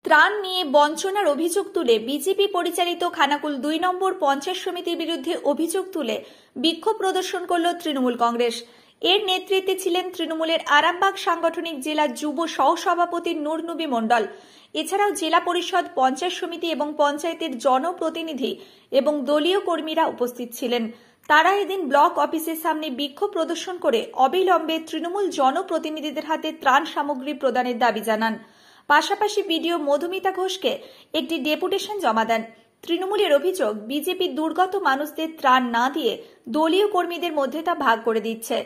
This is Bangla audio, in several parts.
ত্রাণ নিয়ে বঞ্চনার অভিযোগ তুলে বিজেপি পরিচালিত খানাকুল ২ নম্বর পঞ্চায়েত সমিতির বিরুদ্ধে অভিযোগ তুলে বিক্ষোভ প্রদর্শন করল তৃণমূল কংগ্রেস। এর নেতৃত্বে ছিলেন তৃণমূলের আরামবাগ সাংগঠনিক জেলা যুব সহসভাপতি নূর নবী মণ্ডল। এছাড়াও জেলা পরিষদ, পঞ্চায়েত সমিতি এবং পঞ্চায়েতের জনপ্রতিনিধি এবং দলীয় কর্মীরা উপস্থিত ছিলেন। তারা এদিন ব্লক অফিসের সামনে বিক্ষোভ প্রদর্শন করে অবিলম্বে তৃণমূল জনপ্রতিনিধিদের হাতে ত্রাণ সামগ্রী প্রদানের দাবি জানান। পাশাপাশি বিডিও মধুমিতা ঘোষকে একটি ডেপুটেশন জমা দেন। তৃণমূলের অভিযোগ, বিজেপি দুর্গত মানুষদের ত্রাণ না দিয়ে দলীয় কর্মীদের মধ্যে তা ভাগ করে দিচ্ছে।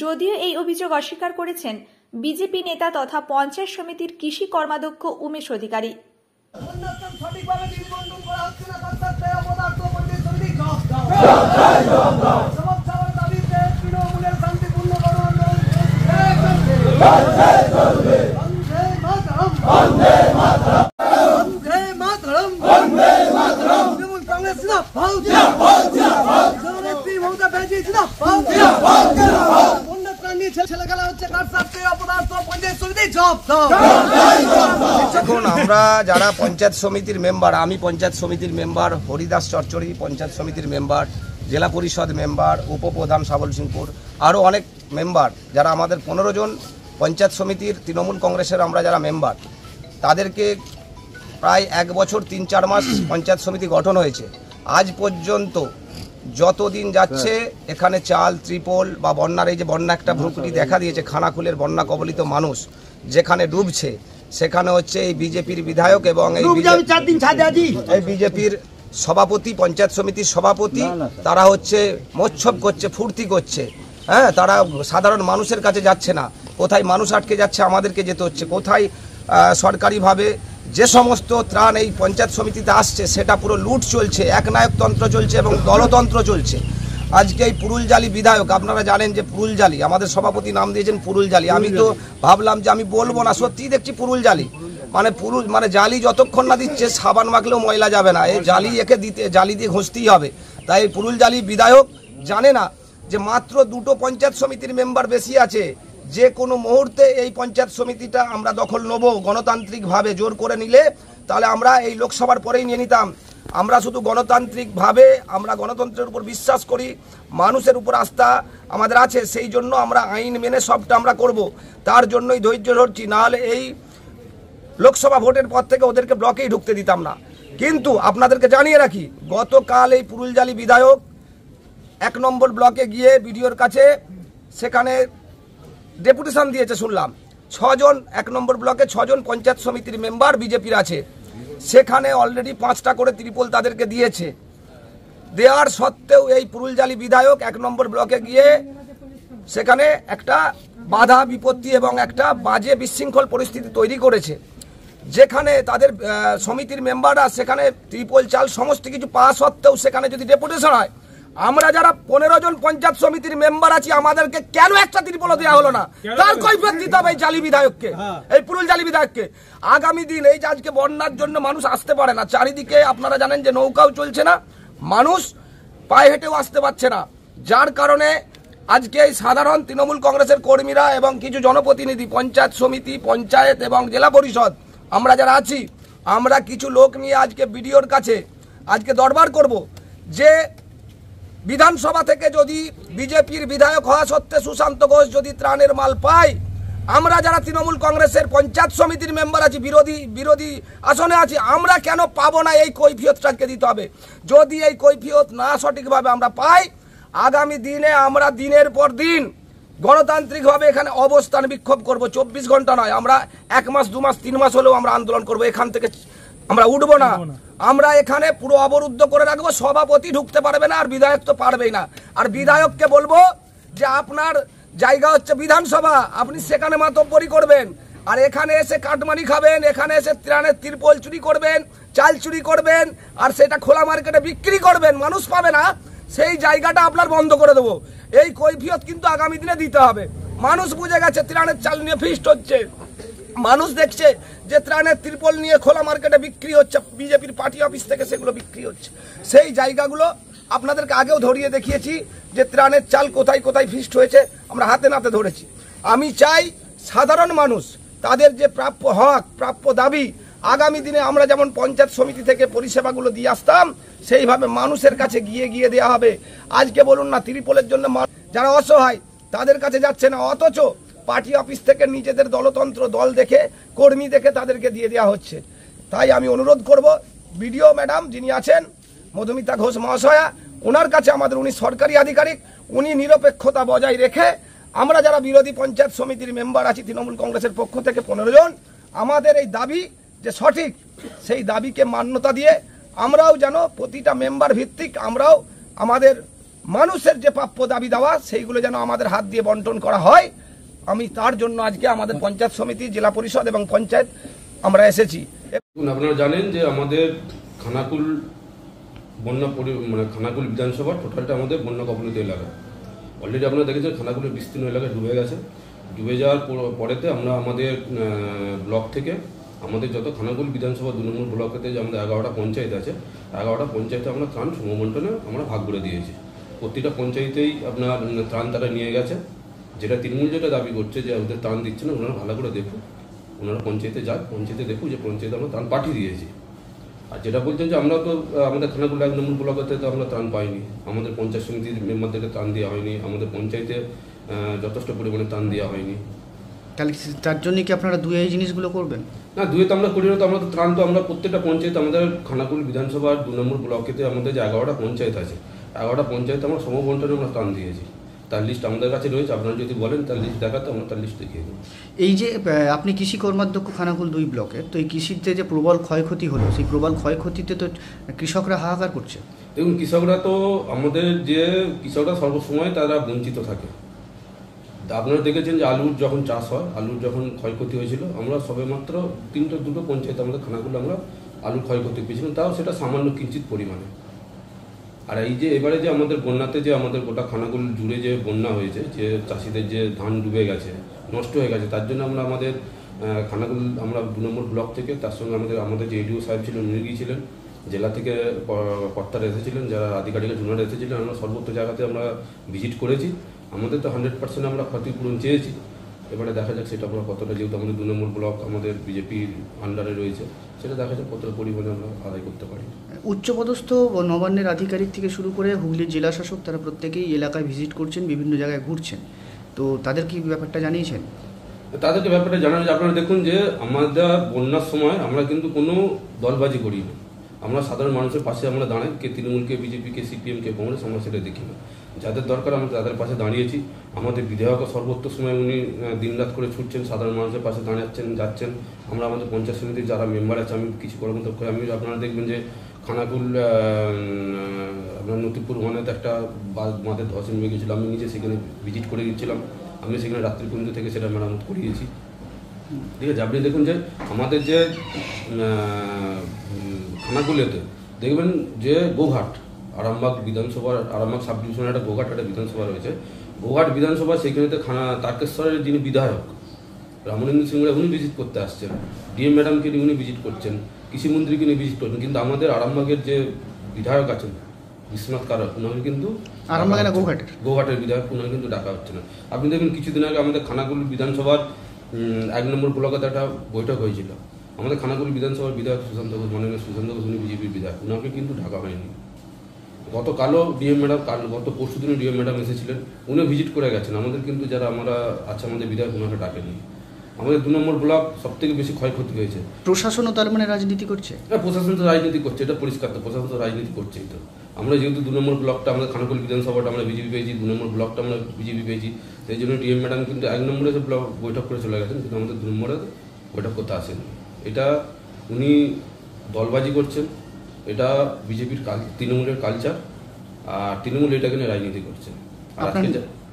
যদিও এই অভিযোগ অস্বীকার করেছেন বিজেপি নেতা তথা পঞ্চায়েত সমিতির কৃষি কর্মাধ্যক্ষ উমেশ অধিকারী। দেখুন, আমরা যারা পঞ্চায়েত সমিতির মেম্বার, আমি পঞ্চায়েত সমিতির মেম্বার, হরিদাস চরচড়ি পঞ্চায়েত সমিতির মেম্বার, জেলা পরিষদ মেম্বার, উপপ্রধান সাবল সিংপুর, আরও অনেক মেম্বার যারা আমাদের 15 জন পঞ্চায়েত সমিতির তৃণমূল কংগ্রেসের আমরা যারা মেম্বার, তাদেরকে প্রায় 1 বছর 3-4 মাস পঞ্চায়েত সমিতি গঠন হয়েছে। আজ পর্যন্ত যতদিন যাচ্ছে এখানে চাল, ত্রিপল বা বন্যার এই যে বন্যা একটা ভ্রুকুটি দেখা দিয়েছে, খানাকুলের বন্যা কবলিত মানুষ যেখানে ডুবছে, সেখানে হচ্ছে এই বিজেপির বিধায়ক এবং এই বিজেপির সভাপতি, পঞ্চায়েত সমিতির সভাপতি, তারা হচ্ছে মোচ্ছব করছে, ফুর্তি করছে। হ্যাঁ, তারা সাধারণ মানুষের কাছে যাচ্ছে না। কোথায় মানুষ আটকে যাচ্ছে, আমাদেরকে যেতে হচ্ছে। কোথায় সরকারিভাবে যে সমস্ত ত্রাণ এই পঞ্চায়েত সমিতিতে আসছে সেটা পুরো লুট চলছে, একনায়কতন্ত্র চলছে এবং দলতন্ত্র চলছে। আজকে এই পুরুলজালি বিধায়ক, আপনারা জানেন যে পুরুলজালি, আমাদের সভাপতি নাম দিয়েছেন পুরুলজালি। আমি তো ভাবলাম যে আমি বলবো না, সত্যিই দেখছি পুরুলজালি। মানে জালি যতক্ষণ না দিচ্ছে সাবান মাখলেও ময়লা যাবে না, এই জালি একে দিতে, জালি দিয়ে ঘষতেই হবে। তাই পুরুলজালি বিধায়ক জানে না যে মাত্র 2টো পঞ্চায়েত সমিতির মেম্বার বেশি আছে। যে কোনো মুহূর্তে এই পঞ্চায়েত সমিতিটা আমরা দখল নেব গণতান্ত্রিকভাবে। জোর করে নিলে তাহলে আমরা এই লোকসভার পরেই নিয়ে নিতাম। আমরা শুধু গণতান্ত্রিকভাবে, আমরা গণতন্ত্রের উপর বিশ্বাস করি, মানুষের উপর আস্থা আমাদের আছে, সেই জন্য আমরা আইন মেনে সবটা আমরা করব। তার জন্যই ধৈর্য ধরছি, নাহলে এই লোকসভা ভোটের পর থেকে ওদেরকে ব্লকেই ঢুকতে দিতাম না। কিন্তু আপনাদেরকে জানিয়ে রাখি, গতকাল এই পুরুলজালি বিধায়ক 1 নম্বর ব্লকে গিয়ে বিডিওর কাছে সেখানে ডেপুটেশন দিয়েছে। শুনলাম 6 জন 1 নম্বর ব্লকে 6 জন পঞ্চায়েত সমিতির মেম্বার বিজেপির আছে। সেখানে অলরেডি 5টা করে ত্রিপল তাদেরকে দিয়েছে। দেওয়ার সত্ত্বেও এই পুরুলজালি বিধায়ক 1 নম্বর ব্লকে গিয়ে সেখানে একটা বাধা বিপত্তি এবং একটা বাজে বিশৃঙ্খল পরিস্থিতি তৈরি করেছে, যেখানে তাদের সমিতির মেম্বাররা সেখানে ত্রিপল, চাল সমস্ত কিছু পাওয়া সত্ত্বেও সেখানে যদি ডেপুটেশন হয়, আমরা যারা 15 জন পঞ্চায়েত সমিতির মেম্বার আছি, আমাদেরকে কেন একটা ত্রিপল দেওয়া হলো না? তার কৈফিয়ত দিতে হবে এই জালি বিধায়ককে, এই পুরুলজালি বিধায়ককে। আগামী দিন এই যে আজকে বন্যার জন্য মানুষ আসতে পারে না, চারিদিকে আপনারা জানেন যে নৌকাও চলছে না, মানুষ পায়ে হেঁটেও আসতে পারছে না, যার কারণে আজকে এই সাধারণ তৃণমূল কংগ্রেসের কর্মীরা এবং কিছু জনপ্রতিনিধি, পঞ্চায়েত সমিতি, পঞ্চায়েত এবং জেলা পরিষদ, আমরা যারা আছি, আমরা কিছু লোক নিয়ে আজকে বিডিওর কাছে আজকে দরবার করব যে বিধানসভা থেকে যদি বিজেপির বিধায়ক হওয়া সত্ত্বে সুশান্ত ঘোষ যদি ত্রাণের মাল পায়, আমরা যারা তৃণমূল কংগ্রেসের পঞ্চায়েত সমিতির মেম্বার আছি, বিরোধী আসনে আছি, আমরা কেন পাবো না? এই কৈফিয়তটাকে দিতে হবে। যদি এই কৈফিয়ত না সঠিকভাবে আমরা পাই, আগামী দিনে আমরা দিনের পর দিন গণতান্ত্রিকভাবে এখানে অবস্থান বিক্ষোভ করব। 24 ঘন্টা নয়, আমরা 1 মাস, 2 মাস, 3 মাস হলেও আমরা আন্দোলন করব। এখান থেকে আমরা উঠবো না, আমরা এখানে পুরো অবরুদ্ধ করে রাখবো। সভাপতি ঢুকতে পারবে না, আর বিধায়ক তো পারবেই না। আর বিধায়ককে বলবো যে আপনার জায়গা হচ্ছে বিধানসভা, আপনি সেখানে মাতব্বরি করবেন, আর এখানে এসে কাটমানি খাবেন, এখানে এসে ত্রাণের ত্রিপল চুরি করবেন, চাল চুরি করবেন, আর সেটা খোলা মার্কেটে বিক্রি করবেন, মানুষ পাবে না, সেই জায়গাটা আপনার বন্ধ করে দেবো। এই কৈফিয়ত কিন্তু আগামী দিনে দিতে হবে। মানুষ বুঝে গেছে ত্রাণের চাল নিয়ে ফিস্ট হচ্ছে, মানুষ দেখছে যে ত্রাণের ত্রিপল নিয়ে খোলা মার্কেটে বিক্রি হচ্ছে, বিজেপির পার্টি অফিস থেকে সেগুলো বিক্রি হচ্ছে। সেই জায়গাগুলো আপনাদেরকে আগেও ধরিয়ে দেখিয়েছি যে ত্রাণের চাল কোথায় কোথায় ফিস্ট হয়েছে, আমরা হাতে নাতে ধরেছি। আমি চাই সাধারণ মানুষ তাদের যে প্রাপ্য হক, প্রাপ্য দাবি আগামী দিনে আমরা যেমন পঞ্চায়েত সমিতি থেকে পরিষেবাগুলো দিয়ে আসতাম, সেইভাবে মানুষের কাছে গিয়ে গিয়ে দেওয়া হবে। আজকে বলুন না, ত্রিপলের জন্য যারা অসহায় তাদের কাছে যাচ্ছে না, অথচ পার্টি অফিস থেকে নিজেদের দলতন্ত্র দল দেখে কর্মী দেখে তাদেরকে দিয়ে দেওয়া হচ্ছে। তাই আমি অনুরোধ করব বিডিও ম্যাডাম যিনি আছেন মধুমিতা ঘোষ মহাশয়া, ওনার কাছে আমাদের, উনি সরকারি আধিকারিক, উনি নিরপেক্ষতা বজায় রেখে আমরা যারা বিরোধী পঞ্চায়েত সমিতির মেম্বার আছি তৃণমূল কংগ্রেসের পক্ষ থেকে 15 জন, আমাদের এই দাবি যে সঠিক, সেই দাবিকে মান্যতা দিয়ে আমরাও যেন প্রতিটা মেম্বার ভিত্তিক আমরাও আমাদের মানুষের যে প্রাপ্য দাবি দেওয়া সেইগুলো যেন আমাদের হাত দিয়ে বন্টন করা হয়। আমি তার জন্য আজকে আমাদের পঞ্চায়েত সমিতি, জেলা পরিষদ এবং পঞ্চায়েত আমরা এসেছি। আপনারা জানেন যে আমাদের খানাকুল খানাকুল বিধানসভা টোটালটা আমাদের বন্যা কবলিত এলাকা। অলরেডি আপনারা দেখেছেন খানাকুলের বিস্তীর্ণ এলাকা ডুবে গেছে। ডুবে যাওয়ার পরেতে আমরা আমাদের ব্লক থেকে আমাদের যত খানাকুল বিধানসভা 2 নম্বর ব্লকেতে যে আমাদের 11টা পঞ্চায়েত আছে, 11টা পঞ্চায়েতে আমরা ত্রাণ সমবন্টনে আমরা ভাগ করে দিয়েছি। প্রতিটা পঞ্চায়েতেই আপনার ত্রাণ তারা নিয়ে গেছে। যেটা তৃণমূল যেটা দাবি করছে যে ওদের ত্রাণ দিচ্ছে না, ওনারা ভালো করে দেখুন, ওনারা পঞ্চায়েতে যাক, পঞ্চায়েতে দেখুন যে পঞ্চায়েতে আমরা ত্রাণ পাঠিয়ে দিয়েছি। আর যেটা বলছেন যে আমরা তো আমাদের খানাকুল 1 নম্বর ব্লকেতে তো আমরা ত্রাণ পাইনি, আমাদের পঞ্চায়েত সমিতির মেম্বারদেরকে ত্রাণ দেওয়া হয়নি, আমাদের পঞ্চায়েতে যথেষ্ট পরিমাণে ত্রাণ দেওয়া হয়নি। তাহলে তার জন্য কি আপনারা দুই এই জিনিসগুলো করবেন? না, দুয়ে তো আমরা করি না, তো আমরা তো ত্রাণ তো আমরা প্রত্যেকটা পঞ্চায়েত, আমাদের খানাকুল বিধানসভার 2 নম্বর ব্লকেতে আমাদের যে 11টা পঞ্চায়েত আছে, 11টা পঞ্চায়েতে আমরা সমবন্টনে আমরা ত্রাণ দিয়েছি। তার লিস্ট আমাদের কাছে রয়েছে, আপনারা যদি বলেন তার লিস্ট দেখাতে আমরা তার লিস্ট দেখিয়ে দেবো। এই যে আপনি কৃষি কর্মাধ্যক্ষ খানাকুল 2 ব্লকের, তো এই কৃষিতে যে প্রবল ক্ষয়ক্ষতি হলো, সেই প্রবল ক্ষয়ক্ষতিতে তো কৃষকরা হাহাকার করছে। দেখুন, কৃষকরা তো আমাদের যে কৃষকরা সর্বসময় তারা বঞ্চিত থাকে। আপনারা দেখেছেন যে আলুর যখন চাষ হয়, আলুর যখন ক্ষয়ক্ষতি হয়েছিল, আমরা সবেমাত্র 2টো পঞ্চায়েত আমাদের খানাকুলে আমরা আলুর ক্ষয়ক্ষতি পেয়েছিলাম, তাও সেটা সামান্য কিঞ্চিত পরিমাণে। আর এই যে এবারে যে আমাদের বন্যাতে যে আমাদের গোটা খানাকুল জুড়ে যে বন্যা হয়েছে, যে চাষিদের যে ধান ডুবে গেছে, নষ্ট হয়ে গেছে, তার জন্য আমরা আমাদের খানাকুল আমরা 2 নম্বর ব্লক থেকে, তার সঙ্গে আমাদের যে এডিও সাহেব ছিলেন উনি গিয়েছিলেন, জেলা থেকে কর্তারা এসেছিলেন, যারা আধিকারিকের জন্য এসেছিলেন, আমরা সর্বত্র জায়গাতে আমরা ভিজিট করেছি। আমাদের তো 100% আমরা ক্ষতিপূরণ চেয়েছি। এবারে দেখা যাক সেটা আমরা কতটা, যেহেতু আমাদের 2 নম্বর ব্লক আমাদের বিজেপির আন্ডারে রয়েছে, সেটা দেখা যাক কতটা পরিমাণে আমরা আদায় করতে পারি। উচ্চপদস্থ নবান্নের আধিকারিক থেকে শুরু করে হুগলির জেলা শাসক, তারা প্রত্যেকেই এলাকায় ভিজিট করছেন, বিভিন্ন জায়গায় ঘুরছেন, তো তাদের কি ব্যাপারটা জানিয়েছেন? তাদেরকে ব্যাপারটা জানানো যে আপনারা দেখুন যে আমাদের বন্যার সময় আমরা কিন্তু কোনো দলবাজি করি না, আমরা সাধারণ মানুষের পাশে আমরা দাঁড়াই, কে তৃণমূল, কে বিজেপি, কে সিপিএম, কে কংগ্রেস, আমরা সেটা দেখি না। যাদের দরকার আমরা তাদের পাশে দাঁড়িয়েছি। আমাদের বিধায়ক সর্বত্র সময় উনি দিনরাত করে ছুটছেন, সাধারণ মানুষের পাশে দাঁড়াচ্ছেন, যাচ্ছেন। আমরা আমাদের পঞ্চায়েত সমিতির যারা মেম্বার আছে, আমি কিছু কর্মদক্ষ, আমি আপনারা দেখবেন যে খানাকুল আপনার নতিপুর ওয়ানেতে একটা বাঁধের ধসে নেমে গেছিলো, আমি নিজে সেখানে ভিজিট করে গিয়েছিলাম, আমি সেখানে রাত্রি পর্যন্ত থেকে সেটা মেরামত করিয়েছি। ঠিক আছে, আপনি দেখুন যে আমাদের যে খানাকুলেতে দেখবেন যে গোঘাট, আরামবাগ বিধানসভার, আরামবাগ সাব ডিভিশনের একটা গোঘাট একটা বিধানসভা রয়েছে, গোঘাট বিধানসভা, সেখানেতে তারকেশ্বরের যিনি বিধায়ক রামলিঙ্গ সিংহরা উনি ভিজিট করতে আসছেন, ডিএম ম্যাডামকে নিয়ে উনি ভিজিট করছেন, কৃষিমন্ত্রীকে নিয়ে ভিজিট করছেন, কিন্তু আমাদের আরামবাগের যে বিধায়ক আছেন বিশ্বনাথ কারক, উনাকে কিন্তু গোঘাটের বিধায়ক, উনাকে কিন্তু ডাকা হচ্ছে না। আপনি দেখবেন কিছুদিন আগে আমাদের খানাকুল বিধানসভার 1 নম্বর ব্লকে একটা বৈঠক হয়েছিল, আমাদের খানাকুল বিধানসভার বিধায়ক সুশান্ত ঘোষ, মাননীয় সুশান্ত ঘোষ, উনি বিজেপির বিধায়ক, উনাকে কিন্তু ঢাকা হয়নি। গতকালও ডিএম ম্যাডাম, গত পরশু দিনে ডিএম ম্যাডাম এসেছিলেন, উনি ভিজিট করে গেছেন, আমাদের কিন্তু যারা আমরা আছে আমাদের বিধায়ক, ওনাকে ডাকেনি। আমাদের 2 নম্বর ব্লক সব থেকে বেশি ক্ষয়ক্ষতি হয়েছে। প্রশাসনও তার মানে রাজনীতি করছে? হ্যাঁ, প্রশাসন তো রাজনীতি করছে, এটা পরিষ্কার, তো প্রশাসন তো রাজনীতি করছেই। তো আমরা যেহেতু 2 নম্বর ব্লকটা, আমাদের খানাকুল বিধানসভাটা আমরা বিজেপি পেয়েছি, 2 নম্বর ব্লকটা আমরা বিজেপি পেয়েছি, সেই জন্য ডিএম ম্যাডাম কিন্তু 1 নম্বরে ব্লক বৈঠক করে চলে গেছেন, কিন্তু আমাদের 2 নম্বরে বৈঠক করতে আসেন। এটা উনি দলবাজি করছেন, এটা বিজেপির তৃণমূলের কালচার, আর তৃণমূল এটাকে নিয়ে রাজনীতি করছে।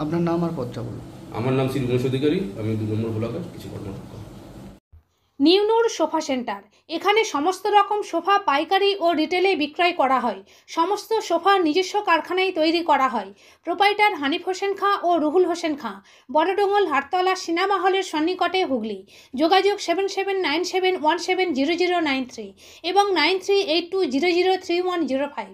আপনার নাম আর পদটা বলুন। আমার নাম শ্রী উমেশ অধিকারী, আমি 2 নম্বর ব্লকের কিছু কর্মকর্তা। নিউনুর সোফা সেন্টার, এখানে সমস্ত রকম সোফা পাইকারি ও রিটেলে বিক্রয় করা হয়। সমস্ত সোফা নিজস্ব কারখানায় তৈরি করা হয়। প্রোপাইটার হানিফ হোসেন খাঁ ও রুহুল হোসেন খাঁ, বড়ডোঙ্গল হাটতলা সিনেমা হলের সন্নিকটে, হুগলি। যোগাযোগ 7797170093 এবং 9382003105।